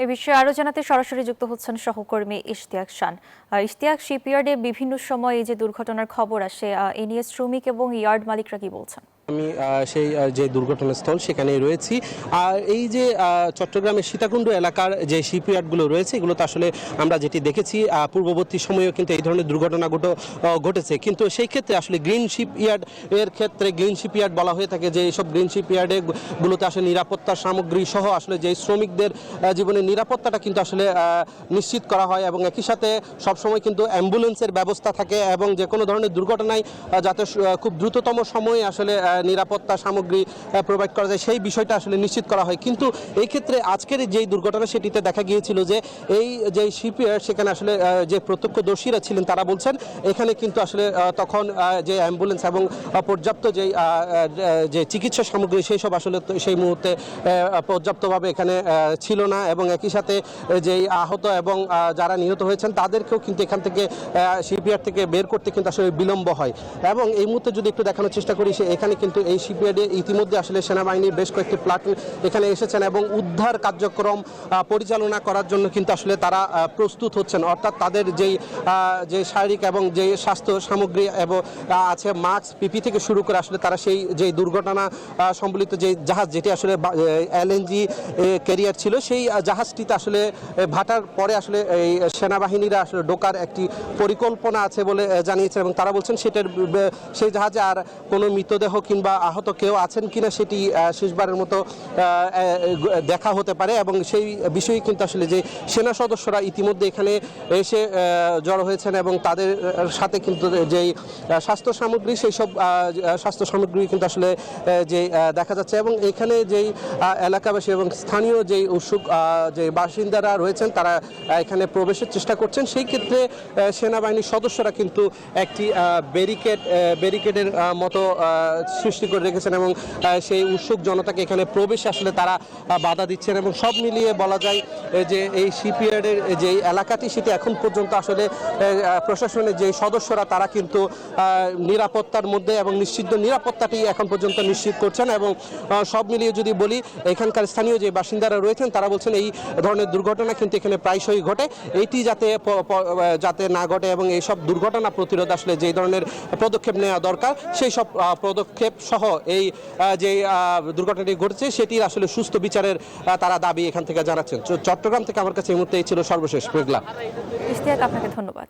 এ বিষয়ে আরো জানাতে সরাসরি যুক্ত হচ্ছেন সহকর্মী ইশতিয়াক শান। ইশতিয়াক, শিপইয়ার্ডে বিভিন্ন সময় এই যে দুর্ঘটনার খবর আসে, এ নিয়ে শ্রমিক এবং ইয়ার্ড মালিকরা কি বলছেন? আমি সেই যে দুর্ঘটনাস্থল সেখানেই রয়েছি। আর এই যে চট্টগ্রামের সীতাকুণ্ড এলাকার যে শিপইয়ার্ডগুলো রয়েছে এগুলোতে আসলে আমরা যেটি দেখেছি পূর্ববর্তী সময়েও কিন্তু এই ধরনের দুর্ঘটনা ঘটেছে, কিন্তু সেই ক্ষেত্রে আসলে গ্রিন শিপইয়ার্ড এর ক্ষেত্রে গ্রিন শিপইয়ার্ড বলা হয়ে থাকে যে এইসব গ্রিন শিপইয়ার্ডে গুলোতে আসলে নিরাপত্তার সামগ্রী সহ আসলে যে শ্রমিকদের জীবনের নিরাপত্তাটা কিন্তু আসলে নিশ্চিত করা হয় এবং একই সাথে সবসময় কিন্তু অ্যাম্বুলেন্সের ব্যবস্থা থাকে এবং যে কোনো ধরনের দুর্ঘটনায় যাতে খুব দ্রুততম সময়ে আসলে নিরাপত্তা সামগ্রী প্রোভাইড করা যায় সেই বিষয়টা আসলে নিশ্চিত করা হয়। কিন্তু এই ক্ষেত্রে আজকের যেই দুর্ঘটনা সেটিতে দেখা গিয়েছিল যে এই যে শিপইয়ার্ড সেখানে আসলে যে প্রত্যক্ষদর্শীরা ছিলেন তারা বলছেন এখানে কিন্তু আসলে তখন যে অ্যাম্বুলেন্স এবং পর্যাপ্ত যে চিকিৎসা সামগ্রী সেই সব আসলে সেই মুহূর্তে পর্যাপ্তভাবে এখানে ছিল না এবং একই সাথে যেই আহত এবং যারা নিহত হয়েছেন তাদেরকেও কিন্তু এখান থেকে শিপইয়ার্ড থেকে বের করতে কিন্তু আসলে বিলম্ব হয়। এবং এই মুহূর্তে যদি একটু দেখানোর চেষ্টা করি এখানে কিন্তু এই শিপইয়ার্ডে ইতিমধ্যে আসলে সেনাবাহিনীর বেশ কয়েকটি প্লাটুন এখানে এসেছেন এবং উদ্ধার কার্যক্রম পরিচালনা করার জন্য কিন্তু আসলে তারা প্রস্তুত হচ্ছেন, অর্থাৎ তাদের যে শারীরিক এবং যে স্বাস্থ্য সামগ্রী এবং আছে মাস্ক পিপি থেকে শুরু করে আসলে তারা সেই যে দুর্ঘটনা সম্বলিত যে জাহাজ যেটি আসলে এলএনজি ক্যারিয়ার ছিল সেই জাহাজটিতে আসলে ভাটার পরে আসলে এই সেনাবাহিনীরা আসলে ঢোকার একটি পরিকল্পনা আছে বলে জানিয়েছেন এবং তারা বলছেন সেই জাহাজে আর কোনো মৃতদেহ কিংবা আহত কেউ আছেন কিনা সেটি শেষবারের মতো দেখা হতে পারে এবং সেই বিষয়ে কিন্তু আসলে যে সেনা সদস্যরা ইতিমধ্যে এখানে এসে জড়ো হয়েছেন এবং তাদের সাথে কিন্তু যেই স্বাস্থ্য সামগ্রী সেই সব স্বাস্থ্য সামগ্রী কিন্তু আসলে যে দেখা যাচ্ছে এবং এখানে যেই এলাকাবাসী এবং স্থানীয় যেই উৎসুক যে বাসিন্দারা রয়েছেন তারা এখানে প্রবেশের চেষ্টা করছেন। সেই ক্ষেত্রে সেনাবাহিনীর সদস্যরা কিন্তু একটি ব্যারিকেডের মতো সৃষ্টি করে রেখেছেন এবং সেই উৎসুক জনতাকে এখানে প্রবেশে আসলে তারা বাধা দিচ্ছেন এবং সব মিলিয়ে বলা যায় যে এই শিপইয়ার্ডের যে এলাকাটি সেটি এখন পর্যন্ত আসলে প্রশাসনের যে সদস্যরা তারা কিন্তু নিরাপত্তার মধ্যে এবং নিরাপত্তাটি এখন পর্যন্ত নিশ্চিত করছেন এবং সব মিলিয়ে যদি বলি এখানকার স্থানীয় যে বাসিন্দারা রয়েছেন তারা বলছেন এই ধরনের দুর্ঘটনা কিন্তু এখানে প্রায়শই ঘটে, এইটি যাতে না ঘটে এবং এইসব দুর্ঘটনা প্রতিরোধ আসলে যে ধরনের পদক্ষেপ নেওয়া দরকার সেই সব পদক্ষেপ সহ এই যে দুর্ঘটনাটি ঘটেছে সেটির আসলে সুস্থ বিচারের তারা দাবি এখান থেকে জানাচ্ছেন। চট্টগ্রাম থেকে আমার কাছে এই মুহূর্তে ছিল সর্বশেষ। মেঘলা। ইশতিয়াক, আপনাকে ধন্যবাদ।